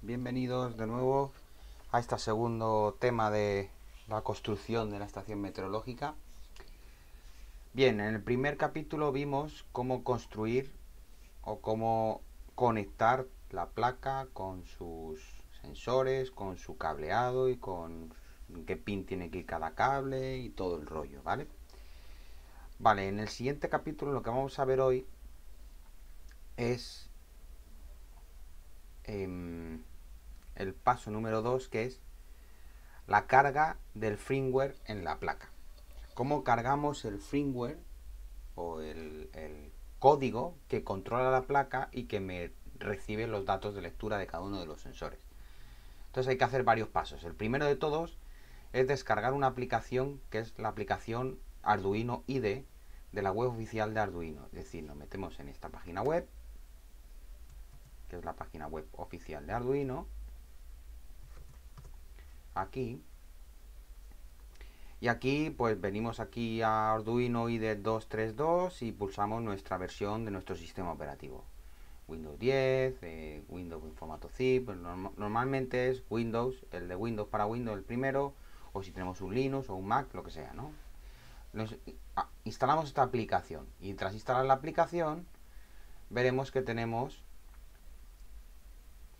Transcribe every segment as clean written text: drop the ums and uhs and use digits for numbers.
Bienvenidos de nuevo a este segundo tema de la construcción de la estación meteorológica. Bien, en el primer capítulo vimos cómo construir o cómo conectar la placa con sus sensores, con su cableado y con qué pin tiene que ir cada cable y todo el rollo, ¿vale? Vale, en el siguiente capítulo lo que vamos a ver hoy es el paso número 2, que es la carga del firmware en la placa. Cómo cargamos el firmware o el código que controla la placa y que me recibe los datos de lectura de cada uno de los sensores. Entonces hay que hacer varios pasos. El primero de todos es descargar una aplicación que es la aplicación Arduino IDE de la web oficial de Arduino. Es decir, nos metemos en esta página web, que es la página web oficial de Arduino, aquí. Y aquí pues venimos aquí a Arduino IDE 232 y pulsamos nuestra versión de nuestro sistema operativo. Windows 10, Windows en formato zip, normalmente es Windows, el de Windows para Windows el primero, o si tenemos un Linux o un Mac, lo que sea, ¿no? Instalamos esta aplicación y tras instalar la aplicación veremos que tenemos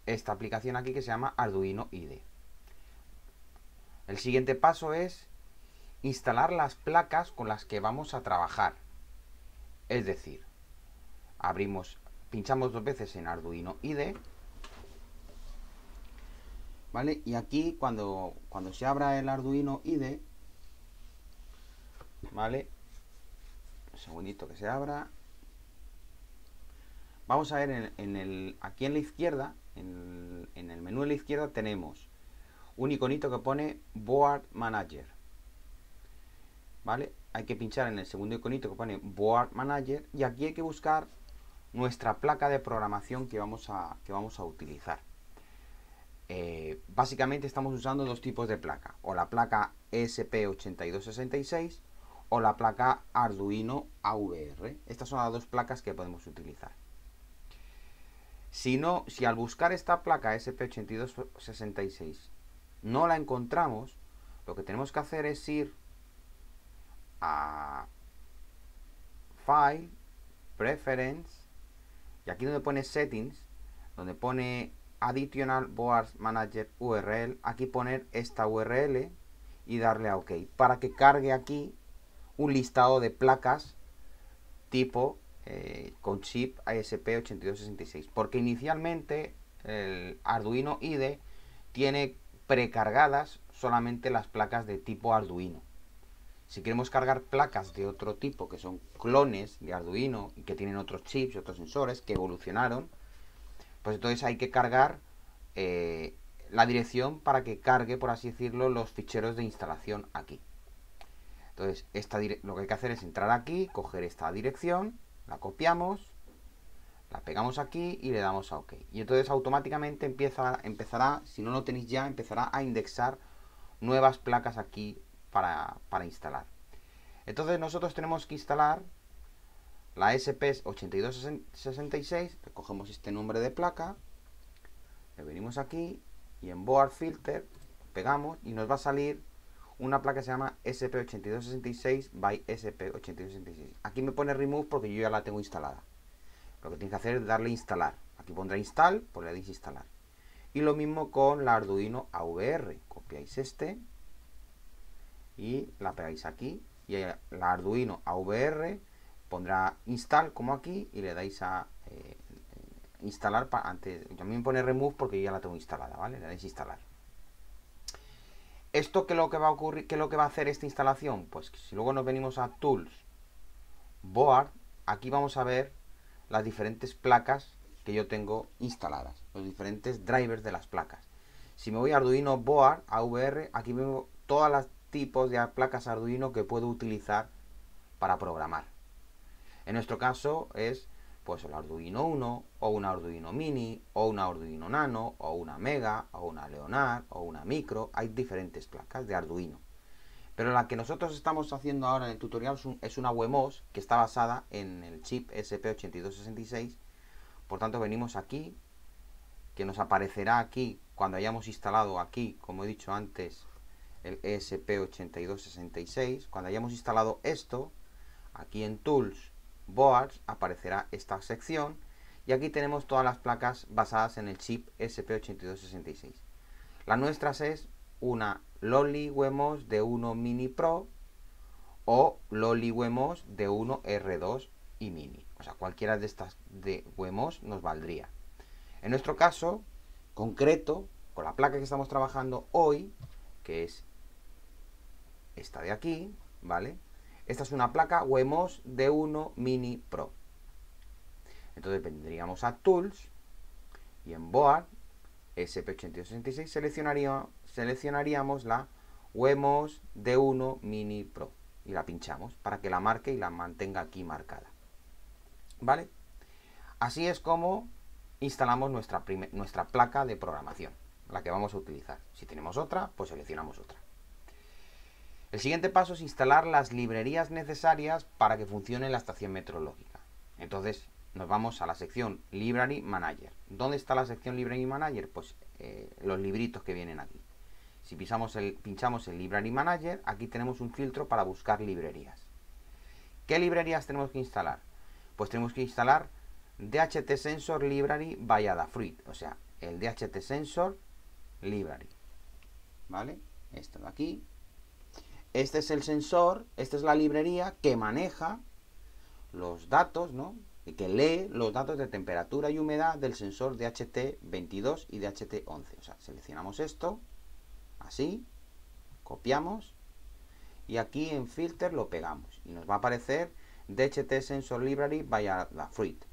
esta aplicación aquí que se llama Arduino IDE. El siguiente paso es instalar las placas con las que vamos a trabajar. Es decir, pinchamos dos veces en Arduino IDE, ¿vale? Y aquí cuando se abra el Arduino IDE, ¿vale? Un segundito que se abra. Vamos a ver aquí en la izquierda, en el menú de la izquierda tenemos un iconito que pone Board Manager, ¿vale? Hay que pinchar en el segundo iconito que pone Board Manager y aquí hay que buscar nuestra placa de programación que vamos a utilizar. Básicamente estamos usando dos tipos de placa, o la placa ESP8266 o la placa Arduino AVR. Estas son las dos placas que podemos utilizar. Si al buscar esta placa ESP8266 no la encontramos, lo que tenemos que hacer es ir a File, Preference, y aquí donde pone Settings, donde pone Additional Board Manager URL, aquí poner esta URL y darle a OK para que cargue aquí un listado de placas tipo con chip ESP8266, porque inicialmente el Arduino IDE tiene precargadas solamente las placas de tipo Arduino. Si queremos cargar placas de otro tipo, que son clones de Arduino y que tienen otros chips y otros sensores que evolucionaron, pues entonces hay que cargar la dirección para que cargue, por así decirlo, los ficheros de instalación aquí. Entonces lo que hay que hacer es entrar aquí, coger esta dirección, la copiamos, la pegamos aquí y le damos a OK. Y entonces automáticamente empezará, si no lo tenéis ya, empezará a indexar nuevas placas aquí para instalar. Entonces nosotros tenemos que instalar la ESP8266, cogemos este nombre de placa, le venimos aquí y en Board Filter pegamos y nos va a salir una placa que se llama ESP8266 by ESP8266. Aquí me pone Remove porque yo ya la tengo instalada. Lo que tenéis que hacer es darle a instalar. Aquí pondrá install, pues le dais instalar. Y lo mismo con la Arduino AVR. Copiáis y la pegáis aquí. Y la Arduino AVR pondrá install como aquí y le dais a instalar. Antes, a mí me pone remove porque yo ya la tengo instalada, ¿vale? Le dais instalar. ¿Esto qué es lo que va a ocurrir? ¿Qué es lo que va a hacer esta instalación? Pues si luego nos venimos a Tools, Board, aquí vamos a ver las diferentes placas que yo tengo instaladas, los diferentes drivers de las placas. Si me voy a Arduino Board, AVR, aquí veo todos los tipos de placas Arduino que puedo utilizar para programar. En nuestro caso es pues el Arduino 1, o un Arduino Mini, o un Arduino Nano, o una Mega, o una Leonard, o una Micro. Hay diferentes placas de Arduino. Pero la que nosotros estamos haciendo ahora en el tutorial es una WeMOS que está basada en el chip SP8266. Por tanto, venimos aquí, que nos aparecerá aquí cuando hayamos instalado aquí, como he dicho antes, el ESP8266. Cuando hayamos instalado esto, aquí en Tools, Boards, aparecerá esta sección y aquí tenemos todas las placas basadas en el chip ESP8266. Las nuestras es una Loli Wemos D1 Mini Pro o Loli Wemos D1 R2 y Mini. O sea, cualquiera de estas de Wemos nos valdría. En nuestro caso concreto, con la placa que estamos trabajando hoy, que es esta de aquí, ¿vale? Esta es una placa Wemos D1 Mini Pro. Entonces vendríamos a Tools y en Board SP8266 seleccionaríamos la Wemos D1 Mini Pro y la pinchamos para que la marque y la mantenga aquí marcada, ¿vale? Así es como instalamos nuestra placa de programación, la que vamos a utilizar. Si tenemos otra, pues seleccionamos otra. El siguiente paso es instalar las librerías necesarias para que funcione la estación meteorológica. Entonces nos vamos a la sección Library Manager. ¿Dónde está la sección Library Manager? Pues los libritos que vienen aquí. Si pinchamos el Library Manager, aquí tenemos un filtro para buscar librerías. ¿Qué librerías tenemos que instalar? Pues tenemos que instalar DHT Sensor Library by Adafruit, o sea, el DHT Sensor Library, ¿vale? Esto de aquí. Este es el sensor, esta es la librería que maneja los datos, ¿no? Y que lee los datos de temperatura y humedad del sensor DHT22 y DHT11. O sea, seleccionamos esto, así, copiamos y aquí en Filter lo pegamos y nos va a aparecer DHT Sensor Library by Adafruit.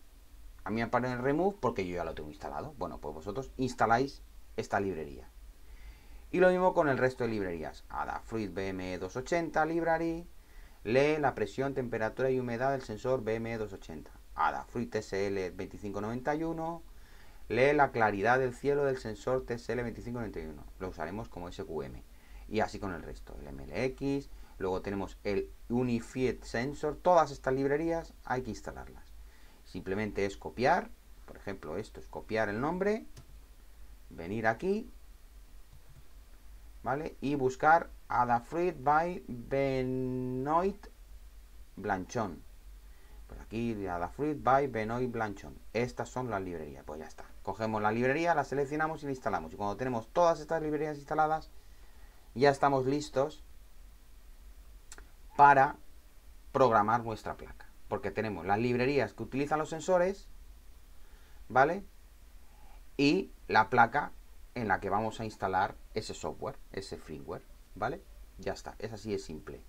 A mí me aparece en Remove porque yo ya lo tengo instalado. Bueno, pues vosotros instaláis esta librería. Y lo mismo con el resto de librerías. Adafruit BME280 Library, lee la presión, temperatura y humedad del sensor BME280. Adafruit TSL2591, lee la claridad del cielo del sensor TSL2591. Lo usaremos como SQM. Y así con el resto. El MLX, luego tenemos el Unified Sensor. Todas estas librerías hay que instalarlas. Simplemente es copiar, por ejemplo, esto es copiar el nombre, venir aquí, ¿vale? Y buscar Adafruit by Benoit Blanchon. Pues aquí Adafruit by Benoit Blanchon. Estas son las librerías. Pues ya está. Cogemos la librería, la seleccionamos y la instalamos. Y cuando tenemos todas estas librerías instaladas, ya estamos listos para programar nuestra placa. Porque tenemos las librerías que utilizan los sensores, ¿vale? Y la placa en la que vamos a instalar ese software, ese firmware, ¿vale? Ya está, es así de simple.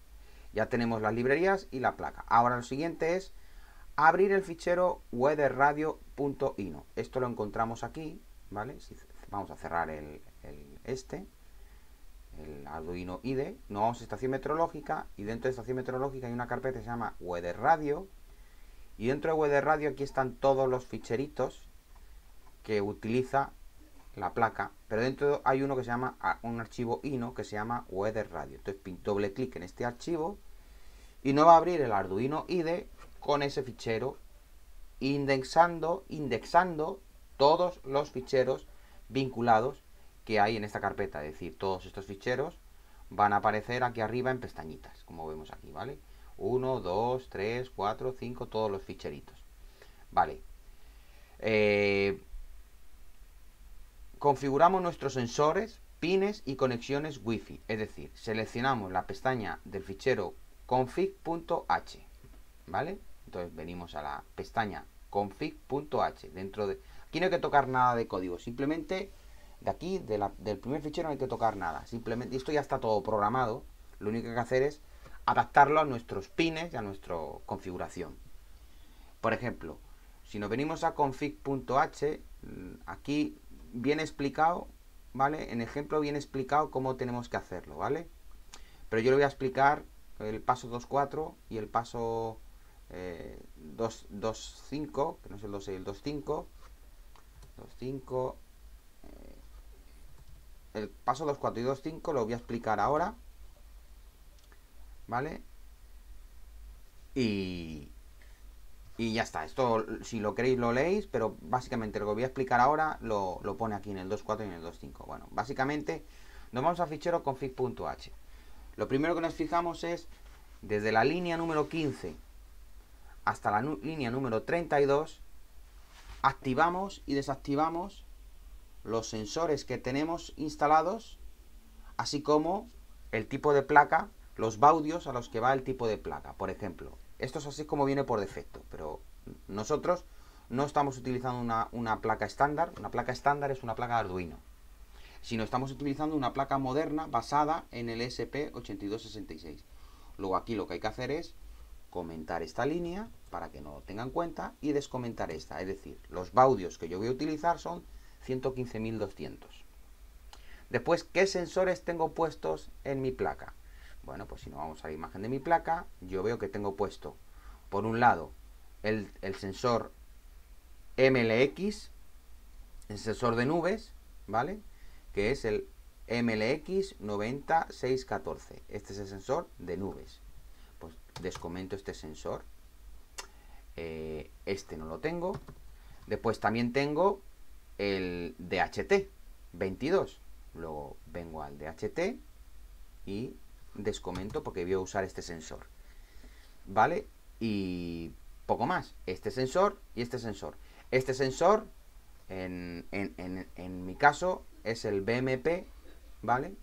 Ya tenemos las librerías y la placa. Ahora lo siguiente es abrir el fichero weatherradio.ino. Esto lo encontramos aquí, ¿vale? Vamos a cerrar el Arduino IDE. Nos vamos a estación meteorológica y dentro de estación meteorológica hay una carpeta que se llama Weather Radio. Y dentro de Weather Radio aquí están todos los ficheritos que utiliza la placa, pero dentro hay uno que se llama un archivo INO que se llama Weather Radio. Entonces doble clic en este archivo y nos va a abrir el Arduino IDE con ese fichero indexando todos los ficheros vinculados que hay en esta carpeta. Es decir, todos estos ficheros van a aparecer aquí arriba en pestañitas, como vemos aquí, ¿vale? 1, 2, 3, 4, 5, todos los ficheritos. Vale. Configuramos nuestros sensores, pines y conexiones Wi-Fi. Es decir, seleccionamos la pestaña del fichero config.h, ¿vale? Entonces venimos a la pestaña config.h. Aquí no hay que tocar nada de código, simplemente de aquí, del primer fichero no hay que tocar nada. Simplemente, esto ya está todo programado. Lo único que hay que hacer es adaptarlo a nuestros pines y a nuestra configuración. Por ejemplo, si nos venimos a config.h, aquí viene explicado, ¿vale? En ejemplo viene explicado cómo tenemos que hacerlo, ¿vale? Pero yo le voy a explicar el paso 2.4 y el paso 2.5, que no es el 2.6, el 2.5. 2.5. El paso 2.4 y 2.5 lo voy a explicar ahora, ¿vale? Y Y ya está, esto si lo queréis lo leéis, pero básicamente lo que voy a explicar ahora lo pone aquí en el 2.4 y en el 2.5. Bueno, básicamente nos vamos al fichero config.h. Lo primero que nos fijamos es desde la línea número 15 hasta la línea número 32, activamos y desactivamos los sensores que tenemos instalados, así como el tipo de placa, los baudios a los que va el tipo de placa. Por ejemplo, esto es así como viene por defecto, pero nosotros no estamos utilizando una placa estándar. Una placa estándar es una placa Arduino, sino estamos utilizando una placa moderna basada en el ESP8266. Luego aquí lo que hay que hacer es comentar esta línea para que no lo tengan en cuenta y descomentar esta. Es decir, los baudios que yo voy a utilizar son 115.200. Después, ¿qué sensores tengo puestos en mi placa? Bueno, pues si nos vamos a la imagen de mi placa, yo veo que tengo puesto, por un lado, el sensor MLX, el sensor de nubes, ¿vale? Que es el MLX90614. Este es el sensor de nubes. Pues descomento este sensor. Este no lo tengo. Después también tengo el DHT22. Luego vengo al DHT y descomento porque voy a usar este sensor, ¿vale? Y poco más. Este sensor y este sensor. Este sensor, en mi caso, es el BMP, ¿vale?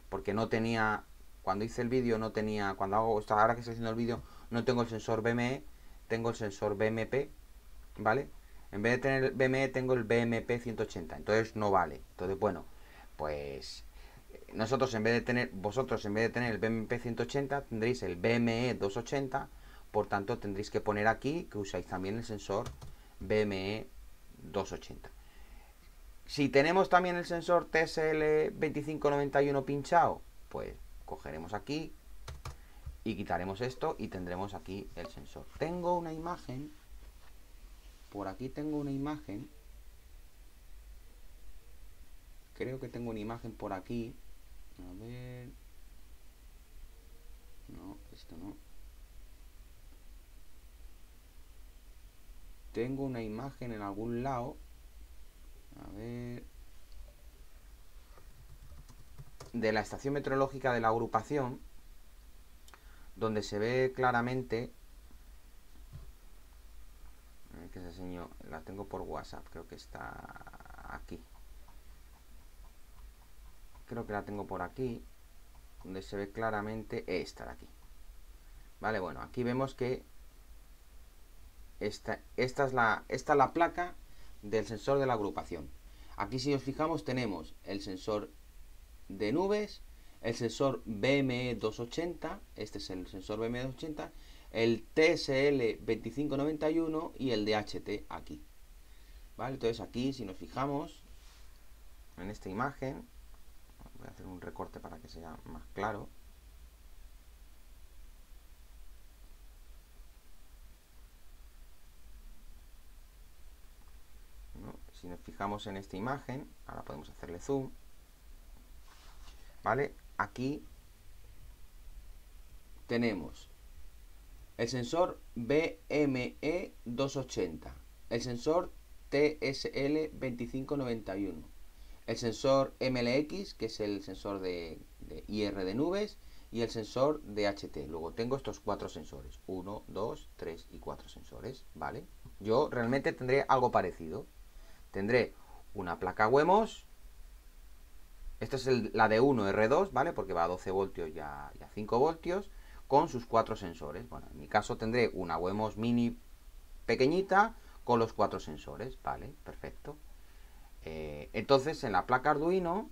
Porque no tenía, cuando hice el vídeo no tenía, ahora que estoy haciendo el vídeo, no tengo el sensor BME, tengo el sensor BMP, ¿vale? En vez de tener el BME tengo el BMP 180, entonces no vale. Entonces, bueno, pues vosotros en vez de tener el BMP 180 tendréis el BME 280, por tanto tendréis que poner aquí que usáis también el sensor BME 280. Si tenemos también el sensor TSL 2591 pinchado, pues cogeremos aquí y quitaremos esto y tendremos aquí el sensor. Tengo una imagen, por aquí tengo una imagen, creo que tengo una imagen por aquí, a ver, no, esto no. Tengo una imagen en algún lado, a ver, de la estación meteorológica de la agrupación, donde se ve claramente, que se enseño, la tengo por WhatsApp, creo que está aquí, creo que la tengo por aquí, donde se ve claramente esta de aquí, vale. Bueno, aquí vemos que esta es la placa del sensor de la agrupación. Aquí, si os fijamos, tenemos el sensor de nubes, el sensor BME280, este es el sensor BME280, el TSL2591 y el DHT aquí, ¿vale? Entonces aquí, si nos fijamos en esta imagen, voy a hacer un recorte para que sea más claro. Si nos fijamos en esta imagen, ahora podemos hacerle zoom, ¿vale? Aquí tenemos el sensor BME280, el sensor TSL2591, el sensor MLX, que es el sensor de IR de nubes, y el sensor DHT. Luego tengo estos 4 sensores, 1, 2, 3 y 4 sensores, ¿vale? Yo realmente tendré algo parecido. Tendré una placa WEMOS. Esta es la de 1 R2, ¿vale? Porque va a 12 voltios y a 5 voltios, con sus 4 sensores. Bueno, en mi caso tendré una WEMOS mini pequeñita con los 4 sensores, ¿vale? Perfecto. Entonces, en la placa Arduino,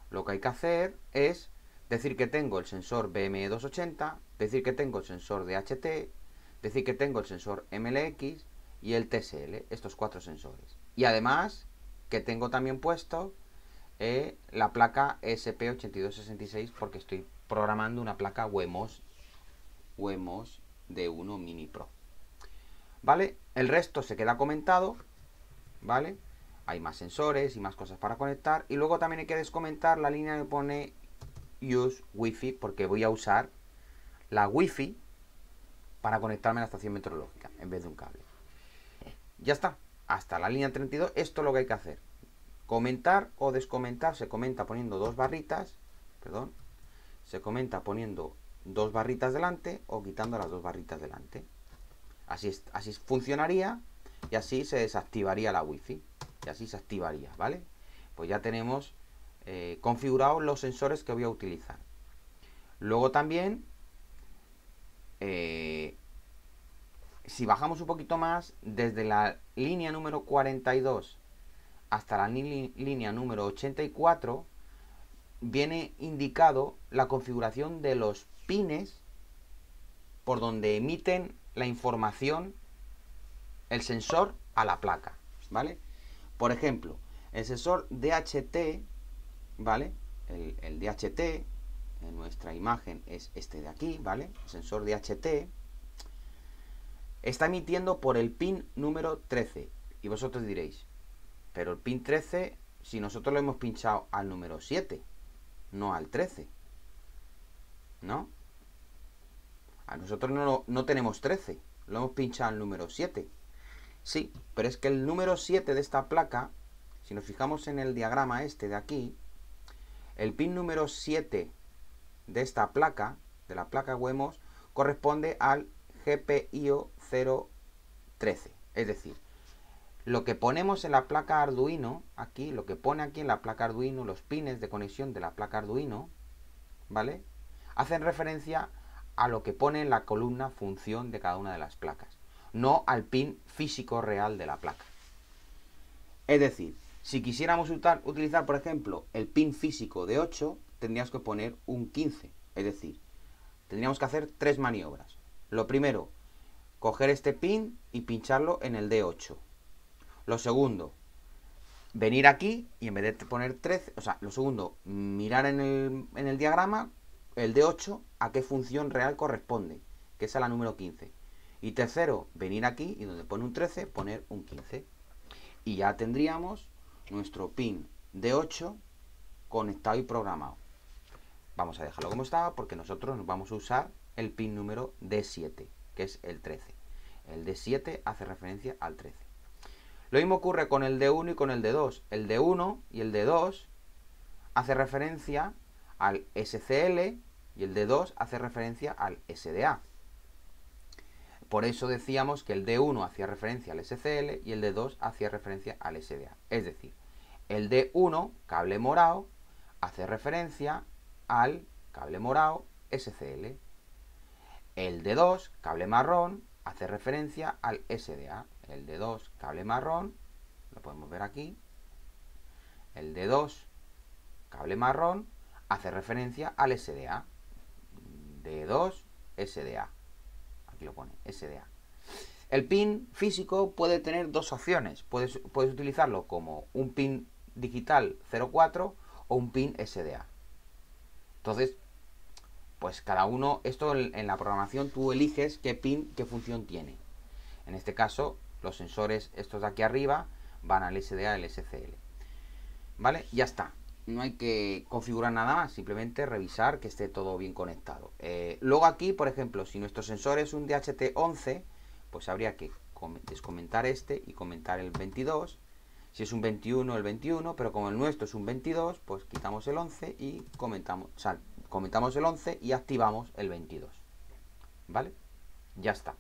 lo que hay que hacer es decir que tengo el sensor BME280, decir que tengo el sensor DHT, decir que tengo el sensor MLX y el TSL, estos 4 sensores. Y además que tengo también puesto la placa ESP8266 porque estoy programando una placa WEMOS D1 Mini Pro, ¿vale? El resto se queda comentado, ¿vale? Hay más sensores y más cosas para conectar. Y luego también hay que descomentar la línea que pone Use Wi-Fi, porque voy a usar la Wi-Fi para conectarme a la estación meteorológica en vez de un cable. Ya está. Hasta la línea 32, esto es lo que hay que hacer. Comentar o descomentar, se comenta poniendo dos barritas, perdón, se comenta poniendo dos barritas delante o quitando las dos barritas delante. Así funcionaría y así se desactivaría la wifi y así se activaría, ¿vale? Pues ya tenemos configurados los sensores que voy a utilizar. Luego también, si bajamos un poquito más, desde la línea número 42 hasta la línea número 84, viene indicado la configuración de los pines por donde emiten la información el sensor a la placa, ¿vale? Por ejemplo, el sensor DHT, ¿vale? El DHT, en nuestra imagen es este de aquí, ¿vale? El sensor DHT está emitiendo por el pin número 13. Y vosotros diréis, pero el pin 13, si nosotros lo hemos pinchado al número 7, no al 13, ¿no? A nosotros no tenemos 13, lo hemos pinchado al número 7. Sí, pero es que el número 7 de esta placa, si nos fijamos en el diagrama este de aquí, el pin número 7 de esta placa, de la placa Wemos, corresponde al GPIO 013. Es decir, lo que ponemos en la placa Arduino, aquí, lo que pone aquí en la placa Arduino, los pines de conexión de la placa Arduino, ¿vale? Hacen referencia a lo que pone en la columna función de cada una de las placas, no al pin físico real de la placa. Es decir, si quisiéramos utilizar, por ejemplo, el pin físico de 8, tendríamos que poner un 15. Es decir, tendríamos que hacer tres maniobras. Lo primero, coger este pin y pincharlo en el D8. Lo segundo, venir aquí y en vez de poner 13, o sea, lo segundo, mirar en el diagrama el D8 a qué función real corresponde, que es a la número 15. Y tercero, venir aquí y donde pone un 13, poner un 15. Y ya tendríamos nuestro pin D8 conectado y programado. Vamos a dejarlo como estaba porque nosotros nos vamos a usar el pin número D7, que es el 13. El D7 hace referencia al 13. Lo mismo ocurre con el D1 y con el D2. El D1 y el D2 hace referencia al SCL y el D2 hace referencia al SDA. Por eso decíamos que el D1 hacía referencia al SCL y el D2 hacía referencia al SDA. Es decir, el D1, cable morado, hace referencia al cable morado SCL. El D2, cable marrón, hace referencia al SDA. El D2, cable marrón, lo podemos ver aquí. El D2, cable marrón, hace referencia al SDA. D2, SDA. Aquí lo pone, SDA. El pin físico puede tener dos opciones. Puedes utilizarlo como un pin digital 04 o un pin SDA. Entonces, pues cada uno, esto en la programación tú eliges qué pin, qué función tiene. En este caso, los sensores estos de aquí arriba van al SDA y al SCL. ¿Vale? Ya está. No hay que configurar nada más, simplemente revisar que esté todo bien conectado. Luego aquí, por ejemplo, si nuestro sensor es un DHT11, pues habría que descomentar este y comentar el 22. Si es un 21, el 21, pero como el nuestro es un 22, pues quitamos el 11 y comentamos el 11 y activamos el 22. ¿Vale? Ya está.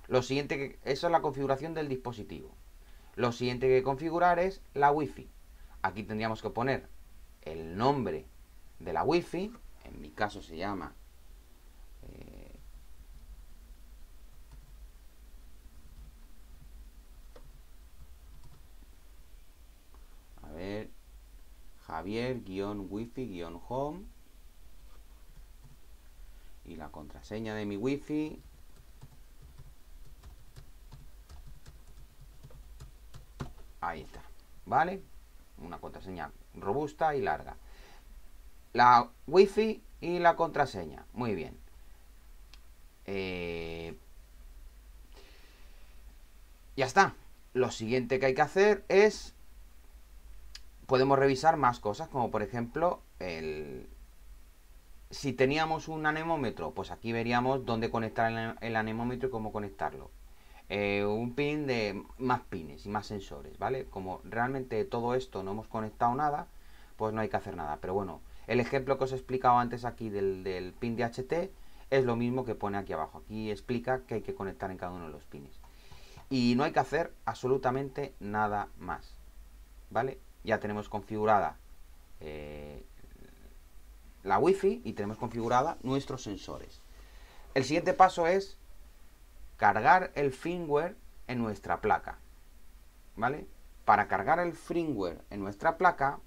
Lo siguiente esa es la configuración del dispositivo. Lo siguiente que hay que configurar es la Wi-Fi. Aquí tendríamos que poner el nombre de la Wi-Fi. En mi caso se llama a ver, Javier-Wi-Fi-Home. Y la contraseña de mi Wi-Fi ahí está, ¿vale? Una contraseña robusta y larga. La Wi-Fi y la contraseña, muy bien. Ya está. Lo siguiente que hay que hacer es, podemos revisar más cosas, como por ejemplo Si teníamos un anemómetro, pues aquí veríamos dónde conectar el anemómetro y cómo conectarlo. Un pin de más pines y más sensores, ¿vale? Como realmente todo esto no hemos conectado nada, pues no hay que hacer nada. Pero bueno, el ejemplo que os he explicado antes aquí del pin de HT es lo mismo que pone aquí abajo. Aquí explica que hay que conectar en cada uno de los pines. Y no hay que hacer absolutamente nada más, ¿vale? Ya tenemos configurada la Wi-Fi y tenemos configurada nuestros sensores. El siguiente paso es cargar el firmware en nuestra placa, ¿vale? Para cargar el firmware en nuestra placa,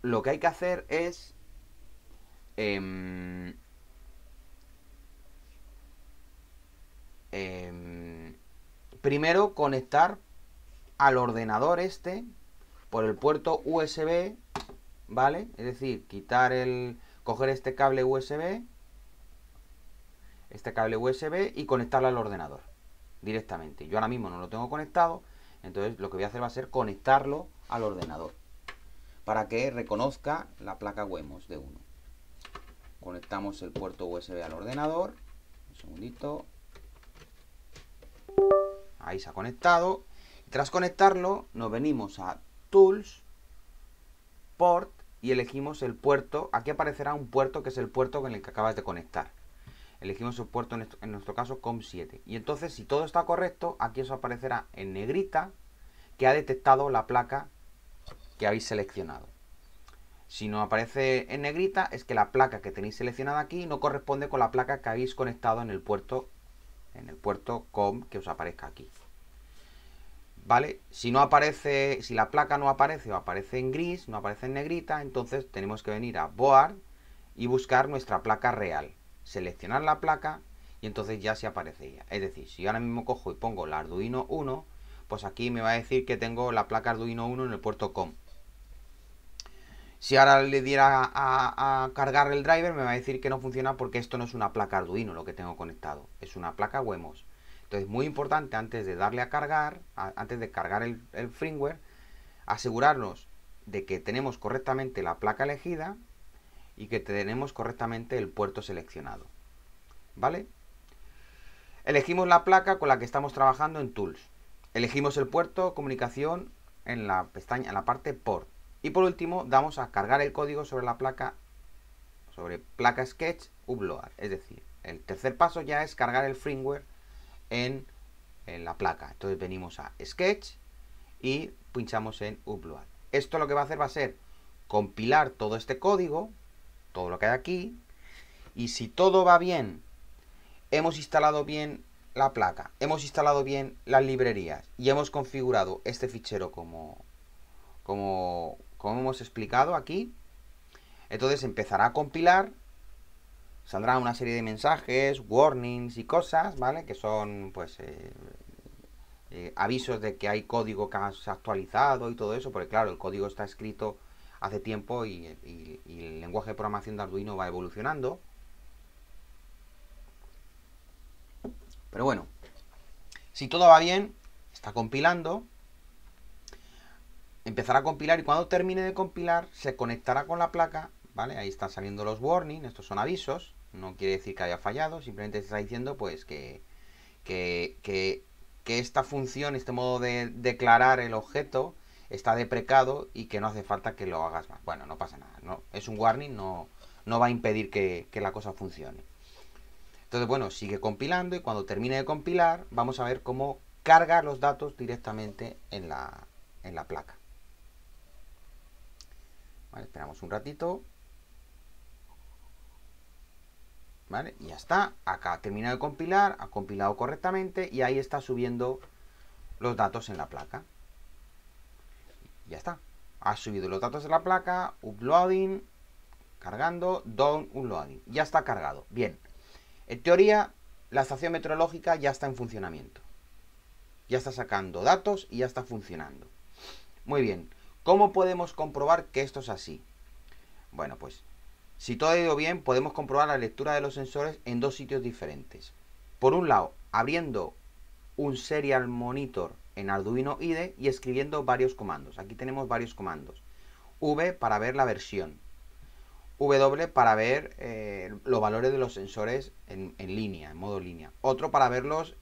lo que hay que hacer es primero conectar al ordenador este por el puerto USB, ¿vale? Es decir, coger este cable USB y conectarlo al ordenador directamente. Yo ahora mismo no lo tengo conectado, entonces lo que voy a hacer va a ser conectarlo al ordenador para que reconozca la placa Wemos de 1. Conectamos el puerto USB al ordenador. Un segundito. Ahí se ha conectado. Tras conectarlo, nos venimos a Tools, Port y elegimos el puerto. Aquí aparecerá un puerto que es el puerto con el que acabas de conectar. Elegimos el puerto, en nuestro caso, COM7. Y entonces, si todo está correcto, aquí os aparecerá en negrita que ha detectado la placa que habéis seleccionado. Si no aparece en negrita, es que la placa que tenéis seleccionada aquí no corresponde con la placa que habéis conectado en el puerto COM que os aparezca aquí. ¿Vale? Si la placa no aparece o aparece en gris, no aparece en negrita, entonces tenemos que venir a Board y buscar nuestra placa real. Seleccionar la placa y entonces ya se aparece ella. Es decir, si yo ahora mismo cojo y pongo la Arduino 1, pues aquí me va a decir que tengo la placa Arduino 1 en el puerto COM. Si ahora le diera a cargar el driver, me va a decir que no funciona porque esto no es una placa Arduino lo que tengo conectado, es una placa Wemos. Entonces, muy importante antes de darle a cargar, antes de cargar el firmware, asegurarnos de que tenemos correctamente la placa elegida y que tenemos correctamente el puerto seleccionado. ¿Vale? Elegimos la placa con la que estamos trabajando en Tools. Elegimos el puerto comunicación en la pestaña, en la parte Port. Y por último, damos a cargar el código sobre la placa, sobre placa Sketch Upload. Es decir, el tercer paso ya es cargar el firmware en la placa. Entonces venimos a Sketch y pinchamos en Upload. Esto lo que va a hacer va a ser compilar todo este código, todo lo que hay aquí, y si todo va bien, hemos instalado bien la placa, hemos instalado bien las librerías y hemos configurado este fichero como hemos explicado aquí, entonces empezará a compilar, saldrá una serie de mensajes, warnings y cosas, ¿vale? Que son, pues, avisos de que hay código que se ha actualizado y todo eso, porque claro, el código está escrito hace tiempo y el lenguaje de programación de Arduino va evolucionando. Pero bueno, si todo va bien, está compilando, empezará a compilar y cuando termine de compilar se conectará con la placa, ¿vale? Ahí están saliendo los warnings, estos son avisos, no quiere decir que haya fallado, simplemente está diciendo pues que esta función, este modo de declarar el objeto está deprecado y que no hace falta que lo hagas más. Bueno, no pasa nada, no, es un warning, no va a impedir que la cosa funcione. Entonces, bueno, sigue compilando y cuando termine de compilar vamos a ver cómo carga los datos directamente en la placa. Vale, esperamos un ratito. ¿Vale? Y ya está. Acá ha terminado de compilar, ha compilado correctamente y ahí está subiendo los datos en la placa. Ya está. Ha subido los datos de la placa, uploading, cargando, done, uploading. Ya está cargado. Bien. En teoría, la estación meteorológica ya está en funcionamiento. Ya está sacando datos y ya está funcionando. Muy bien. ¿Cómo podemos comprobar que esto es así? Bueno, pues si todo ha ido bien, podemos comprobar la lectura de los sensores en dos sitios diferentes. Por un lado, abriendo un serial monitor en Arduino IDE y escribiendo varios comandos. Aquí tenemos varios comandos. V para ver la versión. W para ver los valores de los sensores en línea, en modo línea. Otro para verlos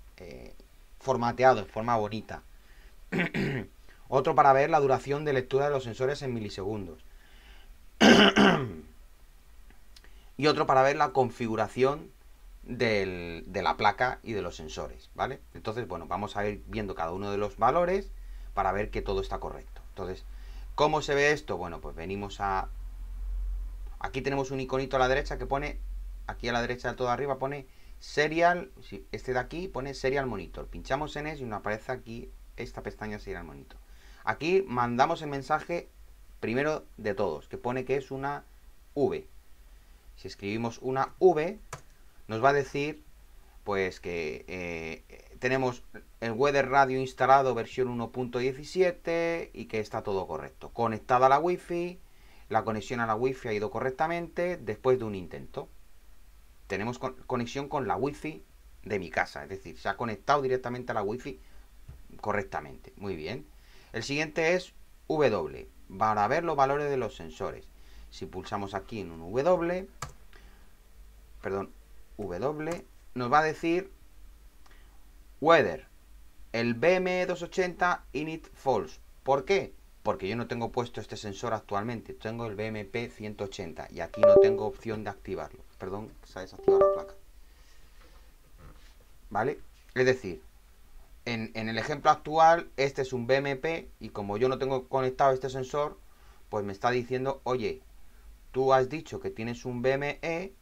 formateados, de forma bonita. Otro para ver la duración de lectura de los sensores en milisegundos. Y otro para ver la configuración de la placa y de los sensores, ¿vale? Entonces, bueno, vamos a ir viendo cada uno de los valores para ver que todo está correcto. Entonces, ¿cómo se ve esto? Bueno, pues venimos a... Aquí tenemos un iconito a la derecha que pone, aquí a la derecha de todo arriba pone Serial, este de aquí pone Serial Monitor. Pinchamos en eso y nos aparece aquí esta pestaña Serial Monitor. Aquí mandamos el mensaje primero de todos, que pone que es una V. Si escribimos una V, nos va a decir pues que tenemos el Weather Radio instalado versión 1.17 y que está todo correcto. Conectada a la Wi-Fi, la conexión a la Wi-Fi ha ido correctamente después de un intento. Tenemos conexión con la Wi-Fi de mi casa, es decir, se ha conectado directamente a la Wi-Fi correctamente. Muy bien. El siguiente es W, para ver los valores de los sensores. Si pulsamos aquí en un W, nos va a decir Weather, el BME280 init false. ¿Por qué? Porque yo no tengo puesto este sensor actualmente, tengo el BMP180 y aquí no tengo opción de activarlo. Perdón, se ha desactivado la placa. ¿Vale? Es decir, en el ejemplo actual, este es un BMP y como yo no tengo conectado este sensor, pues me está diciendo, oye, tú has dicho que tienes un BME,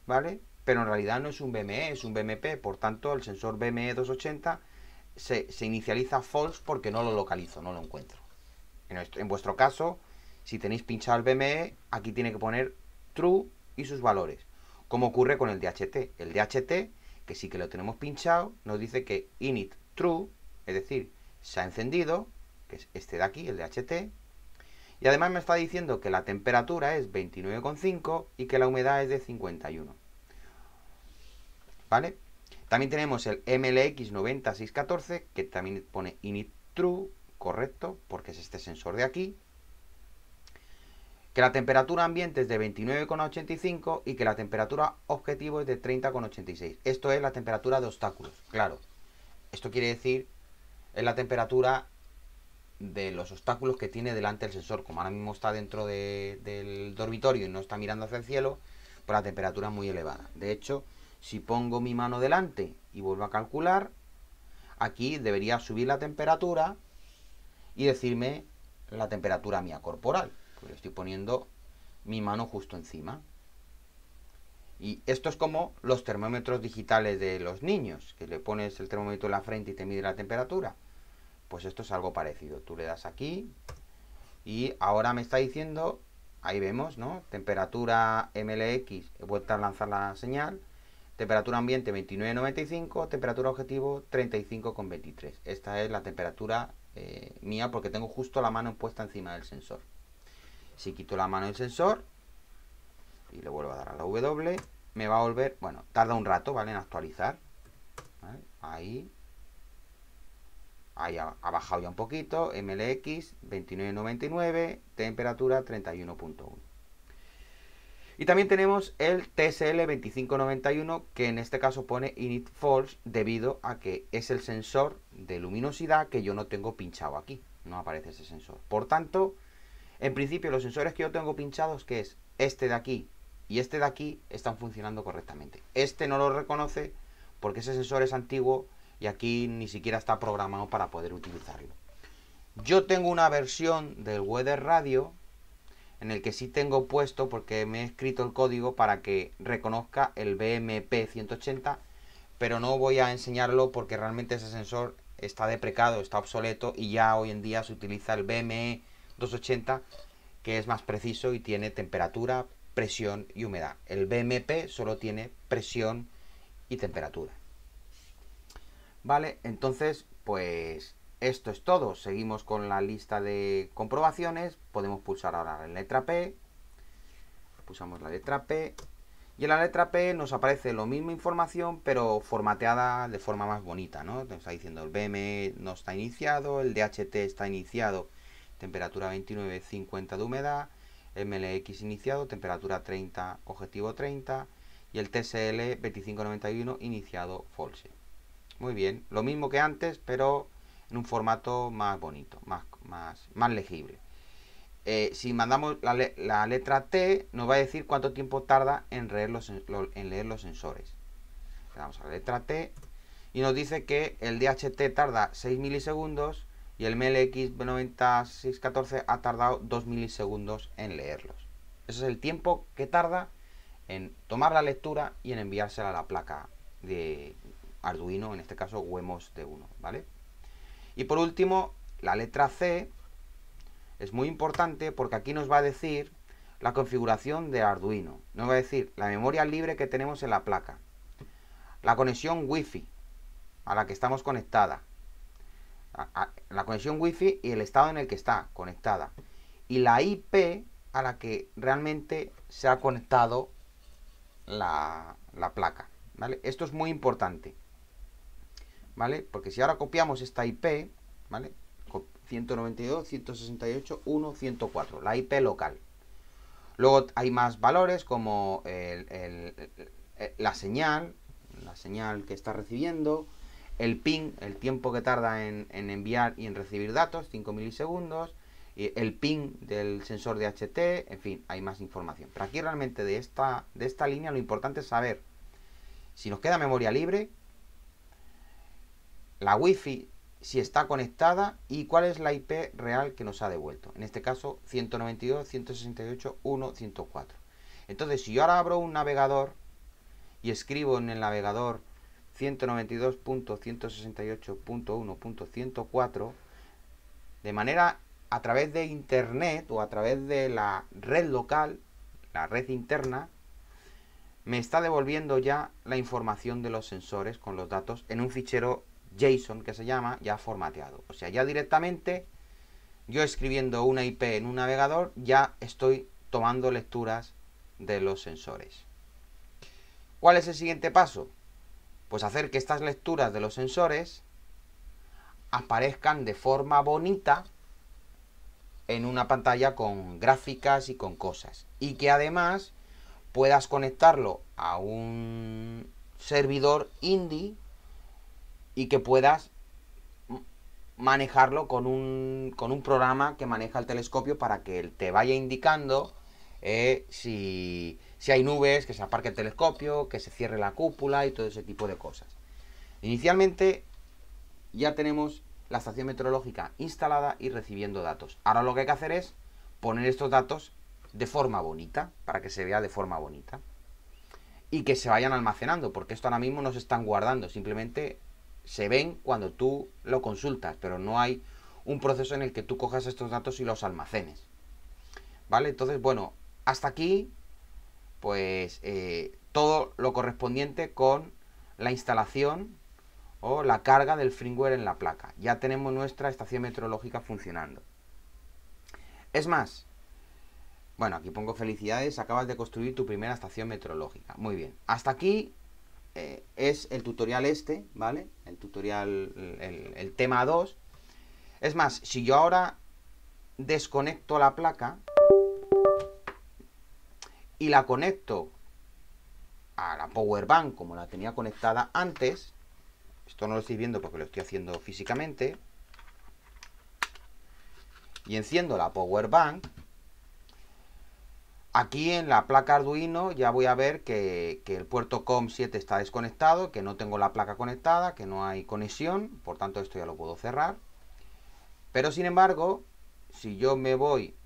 ¿vale? Pero en realidad no es un BME, es un BMP, por tanto el sensor BME280 se inicializa false porque no lo localizo, no lo encuentro. En vuestro caso, si tenéis pinchado el BME, aquí tiene que poner true y sus valores, como ocurre con el DHT. El DHT, que sí que lo tenemos pinchado, nos dice que init true, es decir, se ha encendido, que es este de aquí, el DHT, y además me está diciendo que la temperatura es 29,5 y que la humedad es de 51. ¿Vale? También tenemos el MLX90614, que también pone init true, correcto, porque es este sensor de aquí. Que la temperatura ambiente es de 29,85 y que la temperatura objetivo es de 30,86. Esto es la temperatura de obstáculos, claro. Esto quiere decir, es la temperatura de los obstáculos que tiene delante el sensor. Como ahora mismo está dentro del dormitorio y no está mirando hacia el cielo, pues la temperatura es muy elevada. De hecho, si pongo mi mano delante y vuelvo a calcular, aquí debería subir la temperatura y decirme la temperatura mía corporal. Pues estoy poniendo mi mano justo encima. Y esto es como los termómetros digitales de los niños, que le pones el termómetro en la frente y te mide la temperatura. Pues esto es algo parecido. Tú le das aquí y ahora me está diciendo, ahí vemos, ¿no? Temperatura MLX, he vuelto a lanzar la señal. Temperatura ambiente 29,95, temperatura objetivo 35,23. Esta es la temperatura mía porque tengo justo la mano puesta encima del sensor. Si quito la mano del sensor y le vuelvo a dar a la W, me va a volver, bueno, tarda un rato, ¿vale? En actualizar. ¿Vale? Ahí ha bajado ya un poquito, MLX 29,99, temperatura 31,1. Y también tenemos el TSL 2591, que en este caso pone init false debido a que es el sensor de luminosidad que yo no tengo pinchado aquí. No aparece ese sensor. Por tanto, en principio los sensores que yo tengo pinchados, que es este de aquí y este de aquí, están funcionando correctamente. Este no lo reconoce porque ese sensor es antiguo y aquí ni siquiera está programado para poder utilizarlo. Yo tengo una versión del Weather Radio en el que sí tengo puesto, porque me he escrito el código para que reconozca el BMP180, pero no voy a enseñarlo porque realmente ese sensor está deprecado, está obsoleto y ya hoy en día se utiliza el BME280, que es más preciso y tiene temperatura, presión y humedad. El BMP solo tiene presión y temperatura. Vale, entonces pues esto es todo. Seguimos con la lista de comprobaciones. Podemos pulsar ahora la letra P. Pulsamos la letra P. Y en la letra P nos aparece la misma información, pero formateada de forma más bonita, ¿no? Nos está diciendo el BM no está iniciado, el DHT está iniciado, temperatura 29,50 de humedad, MLX iniciado, temperatura 30, objetivo 30, y el TSL 2591 iniciado, false. Muy bien, lo mismo que antes, pero en un formato más bonito, más legible. Si mandamos la letra T, nos va a decir cuánto tiempo tarda en leer los sensores. Le damos a la letra T y nos dice que el DHT tarda 6 milisegundos y el MLX 9614 ha tardado 2 milisegundos en leerlos. Ese es el tiempo que tarda en tomar la lectura y en enviársela a la placa de Arduino, en este caso Wemos D1, ¿vale? Y por último, la letra C es muy importante porque aquí nos va a decir la configuración de Arduino. Nos va a decir la memoria libre que tenemos en la placa, la conexión Wi-Fi a la que estamos conectada, la conexión Wi-Fi y el estado en el que está conectada, y la IP a la que realmente se ha conectado la placa, ¿vale? Esto es muy importante, ¿vale? Porque si ahora copiamos esta IP, ¿vale? 192.168.1.104, la IP local. Luego hay más valores como la señal que está recibiendo, el ping, el tiempo que tarda en enviar y en recibir datos, 5 milisegundos, el ping del sensor DHT, en fin, hay más información. Pero aquí realmente de esta línea lo importante es saber si nos queda memoria libre, la Wi-Fi si está conectada y cuál es la IP real que nos ha devuelto. En este caso, 192.168.1.104. Entonces, si yo ahora abro un navegador y escribo en el navegador 192.168.1.104, de manera a través de internet o a través de la red local, la red interna, me está devolviendo ya la información de los sensores con los datos en un fichero JSON que se llama ya formateado. O sea, ya directamente yo escribiendo una IP en un navegador ya estoy tomando lecturas de los sensores. ¿Cuál es el siguiente paso? Pues hacer que estas lecturas de los sensores aparezcan de forma bonita en una pantalla con gráficas y con cosas. Y que además puedas conectarlo a un servidor indie y que puedas manejarlo con un programa que maneja el telescopio para que él te vaya indicando si hay nubes, que se aparque el telescopio, que se cierre la cúpula y todo ese tipo de cosas. Inicialmente ya tenemos la estación meteorológica instalada y recibiendo datos. Ahora lo que hay que hacer es poner estos datos de forma bonita, para que se vea de forma bonita. Y que se vayan almacenando, porque esto ahora mismo no se están guardando, simplemente se ven cuando tú lo consultas, pero no hay un proceso en el que tú cojas estos datos y los almacenes. ¿Vale? Entonces, bueno, hasta aquí, pues todo lo correspondiente con la instalación o la carga del firmware en la placa. Ya tenemos nuestra estación meteorológica funcionando. Es más, bueno, aquí pongo felicidades, acabas de construir tu primera estación meteorológica. Muy bien, hasta aquí es el tutorial ¿vale? El tutorial, el tema 2. Es más, si yo ahora desconecto la placa y la conecto a la power bank como la tenía conectada antes, esto no lo estoy viendo porque lo estoy haciendo físicamente, y enciendo la power bank, aquí en la placa Arduino ya voy a ver que el puerto COM7 está desconectado, que no tengo la placa conectada, que no hay conexión, por tanto esto ya lo puedo cerrar. Pero sin embargo, si yo me voy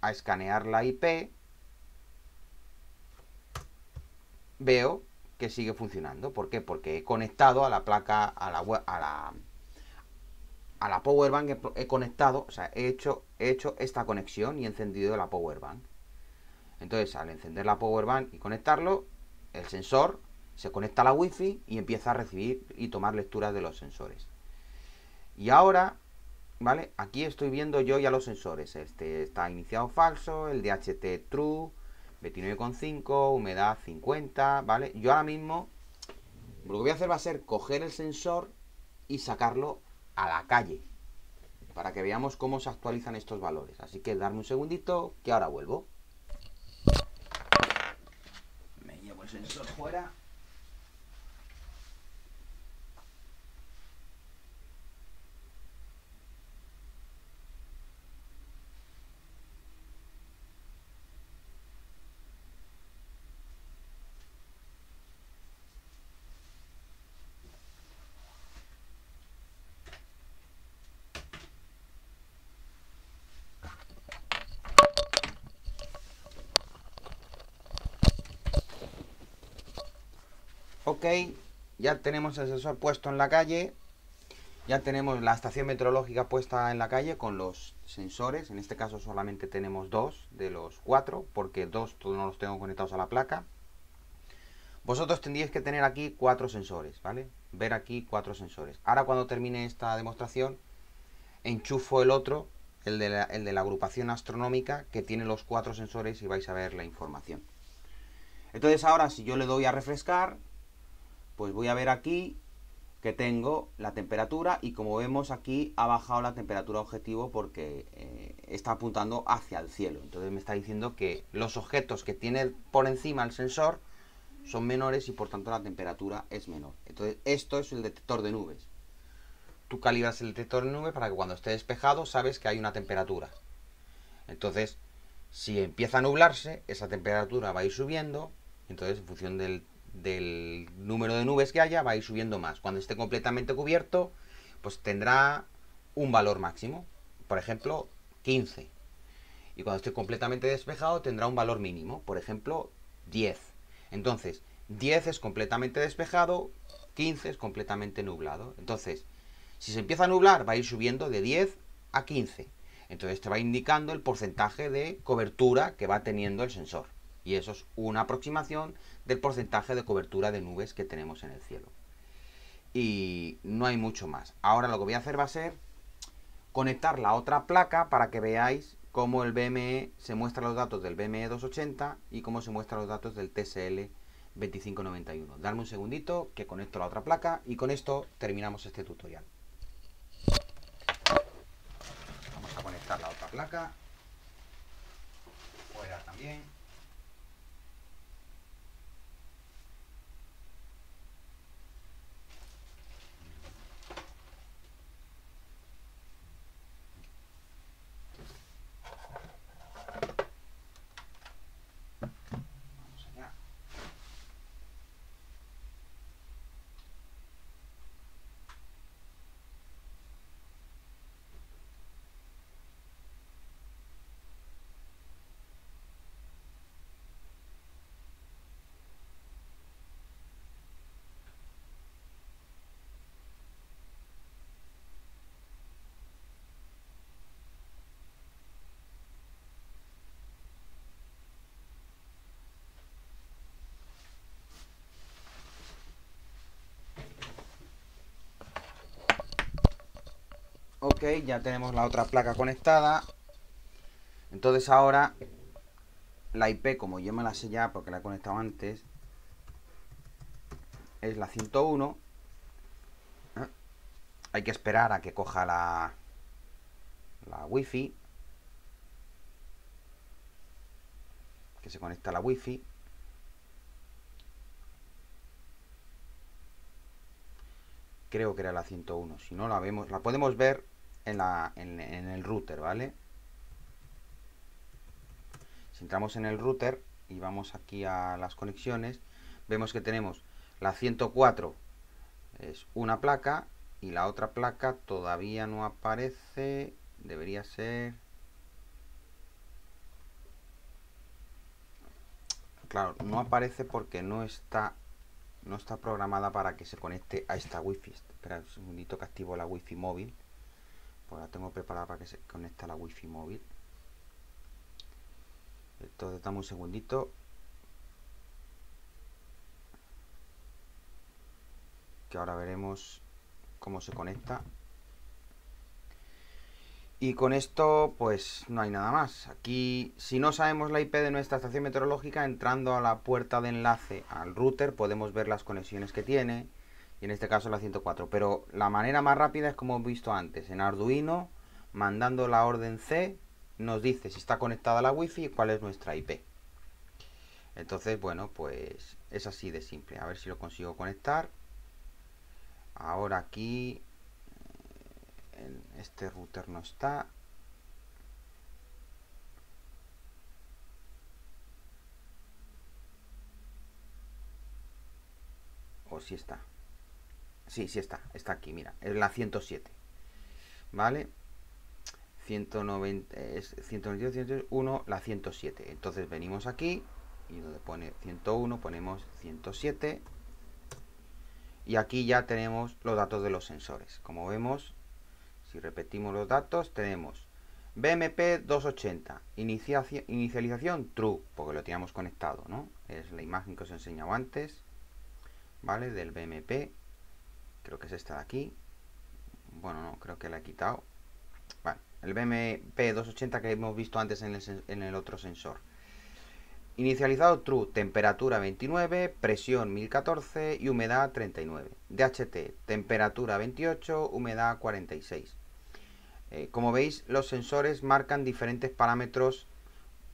a escanear la IP, veo que sigue funcionando. ¿Por qué? Porque he conectado a la placa, a la power bank, he conectado, o sea, he hecho esta conexión y he encendido la power bank. Entonces, al encender la power bank y conectarlo, el sensor se conecta a la Wi-Fi y empieza a recibir y tomar lecturas de los sensores. Y ahora, ¿vale? Aquí estoy viendo yo ya los sensores. Este está iniciado falso, el DHT true, 29,5, humedad 50, ¿vale? Yo ahora mismo lo que voy a hacer va a ser coger el sensor y sacarlo a la calle para que veamos cómo se actualizan estos valores. Así que darme un segundito que ahora vuelvo. Me llevo el sensor fuera. Ok, ya tenemos el sensor puesto en la calle. Ya tenemos la estación meteorológica puesta en la calle con los sensores. En este caso solamente tenemos 2 de los 4, porque 2 no los tengo conectados a la placa. Vosotros tendríais que tener aquí 4 sensores, ¿vale? Ver aquí 4 sensores. Ahora cuando termine esta demostración, enchufo el otro, el de la agrupación astronómica, que tiene los 4 sensores y vais a ver la información. Entonces ahora si yo le doy a refrescar, pues voy a ver aquí que tengo la temperatura y como vemos aquí ha bajado la temperatura objetivo porque está apuntando hacia el cielo. Entonces me está diciendo que los objetos que tiene por encima el sensor son menores y por tanto la temperatura es menor. Entonces esto es el detector de nubes. Tú calibras el detector de nubes para que cuando esté despejado sabes que hay una temperatura. Entonces si empieza a nublarse, esa temperatura va a ir subiendo. Entonces en función del número de nubes que haya va a ir subiendo más. Cuando esté completamente cubierto, pues tendrá un valor máximo, por ejemplo 15, y cuando esté completamente despejado tendrá un valor mínimo, por ejemplo 10. Entonces 10 es completamente despejado, 15 es completamente nublado. Entonces si se empieza a nublar va a ir subiendo de 10 a 15. Entonces te va indicando el porcentaje de cobertura que va teniendo el sensor. Y eso es una aproximación del porcentaje de cobertura de nubes que tenemos en el cielo. Y no hay mucho más. Ahora lo que voy a hacer va a ser conectar la otra placa para que veáis cómo el BME se muestra los datos del BME 280 y cómo se muestran los datos del TSL 2591. Darme un segundito que conecto la otra placa y con esto terminamos este tutorial. Vamos a conectar la otra placa. Fuera también. Vamos allá. Ok, ya tenemos la otra placa conectada. Entonces ahora la IP, como yo me la sé ya porque la he conectado antes, es la 101. Hay que esperar a que coja la wifi, que se conecta a la wifi. Creo que era la 101. Si no la vemos, la podemos ver en el router, ¿vale? Si entramos en el router y vamos aquí a las conexiones, vemos que tenemos la 104, es una placa, y la otra placa todavía no aparece. Debería ser... Claro, no aparece porque no está programada para que se conecte a esta wifi. Espera un segundito que activo la wifi móvil, pues la tengo preparada para que se conecte a la wifi móvil. Entonces dame un segundito, que ahora veremos cómo se conecta. Y con esto, pues no hay nada más. Aquí, si no sabemos la IP de nuestra estación meteorológica, entrando a la puerta de enlace al router, podemos ver las conexiones que tiene. Y en este caso la 104. Pero la manera más rápida es como hemos visto antes. En Arduino, mandando la orden C, nos dice si está conectada a la Wi-Fi y cuál es nuestra IP. Entonces, bueno, pues es así de simple. A ver si lo consigo conectar. Ahora aquí, en este router no está. O si está. Sí, sí está. Está aquí, mira. Es la 107. ¿Vale? 190, es 192, 101, la 107. Entonces venimos aquí y donde pone 101 ponemos 107. Y aquí ya tenemos los datos de los sensores. Como vemos, si repetimos los datos, tenemos BMP 280, inicialización true, porque lo teníamos conectado, ¿no? Es la imagen que os he enseñado antes, ¿vale? Del BMP, creo que es esta de aquí. Bueno, no, creo que la he quitado. Bueno, el BMP 280 que hemos visto antes en el otro sensor. Inicializado true, temperatura 29, presión 1014 y humedad 39. DHT, temperatura 28, humedad 46. Como veis, los sensores marcan diferentes parámetros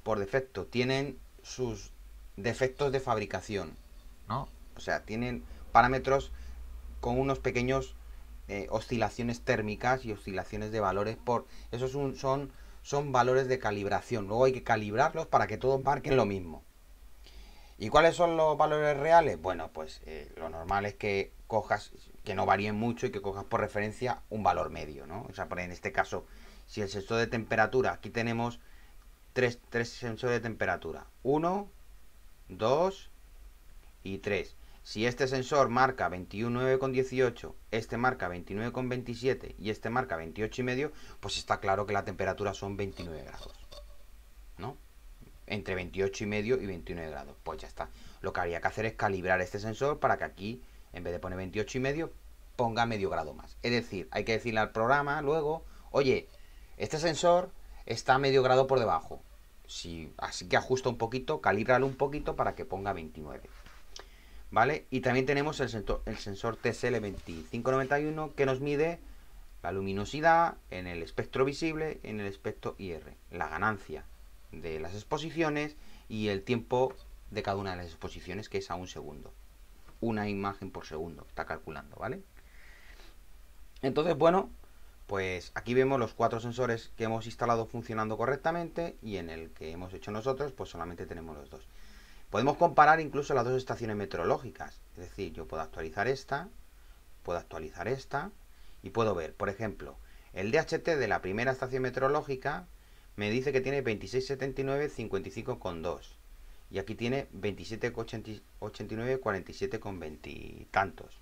por defecto. Tienen sus defectos de fabricación, ¿no? O sea, tienen parámetros con unos pequeños oscilaciones térmicas y oscilaciones de valores por... Esos son valores de calibración. Luego hay que calibrarlos para que todos marquen lo mismo. ¿Y cuáles son los valores reales? Bueno, pues lo normal es que cojas, que no varíen mucho y que cojas por referencia un valor medio, ¿no? O sea, en este caso, si el sensor de temperatura, aquí tenemos tres sensores de temperatura. 1, 2 y 3. Si este sensor marca 21,9,18, este marca 29,27 y este marca 28,5, pues está claro que la temperatura son 29 grados, ¿no? Entre 28,5 y 29 grados. Pues ya está. Lo que habría que hacer es calibrar este sensor para que aquí, en vez de poner 28,5, ponga medio grado más. Es decir, hay que decirle al programa luego, oye, este sensor está medio grado por debajo. Así que ajusta un poquito, calíbralo un poquito para que ponga 29. ¿Vale? Y también tenemos el sensor TSL2591 que nos mide la luminosidad en el espectro visible, en el espectro IR, la ganancia de las exposiciones y el tiempo de cada una de las exposiciones, que es a un segundo. Una imagen por segundo, está calculando, ¿vale? Entonces, bueno, pues aquí vemos los 4 sensores que hemos instalado funcionando correctamente y en el que hemos hecho nosotros, pues solamente tenemos los 2. Podemos comparar incluso las 2 estaciones meteorológicas. Es decir, yo puedo actualizar esta y puedo ver, por ejemplo, el DHT de la primera estación meteorológica me dice que tiene 26,79, 55,2. Y aquí tiene 27,89, 47,20 y tantos.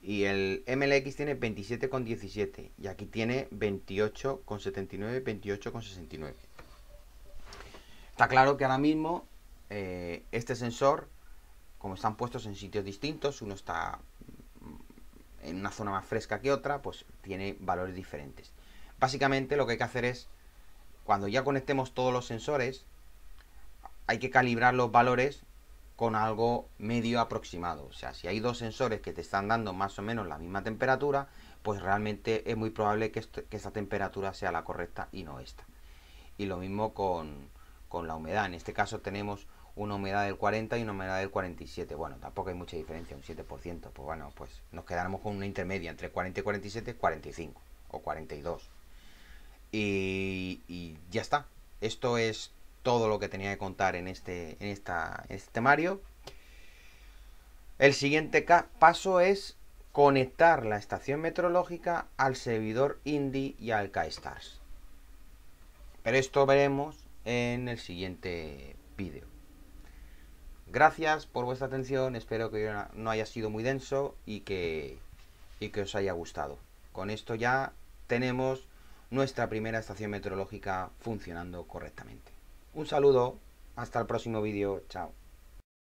Y el MLX tiene 27,17 y aquí tiene 28,79, 28,69. Está claro que ahora mismo este sensor, como están puestos en sitios distintos, uno está en una zona más fresca que otra, pues tiene valores diferentes. Básicamente lo que hay que hacer es, cuando ya conectemos todos los sensores, hay que calibrar los valores con algo medio aproximado. O sea, si hay 2 sensores que te están dando más o menos la misma temperatura, pues realmente es muy probable que esta temperatura sea la correcta y no esta. Y lo mismo con la humedad. En este caso tenemos una humedad del 40 y una humedad del 47. Bueno, tampoco hay mucha diferencia, un 7%. Pues bueno, pues nos quedaremos con una intermedia entre 40 y 47, 45 o 42. Y ya está. Esto es todo lo que tenía que contar en este temario. El siguiente paso es conectar la estación meteorológica al servidor Indy y al KStars. Pero esto veremos en el siguiente vídeo. Gracias por vuestra atención, espero que no haya sido muy denso y que os haya gustado. Con esto ya tenemos nuestra primera estación meteorológica funcionando correctamente. Un saludo, hasta el próximo vídeo, chao.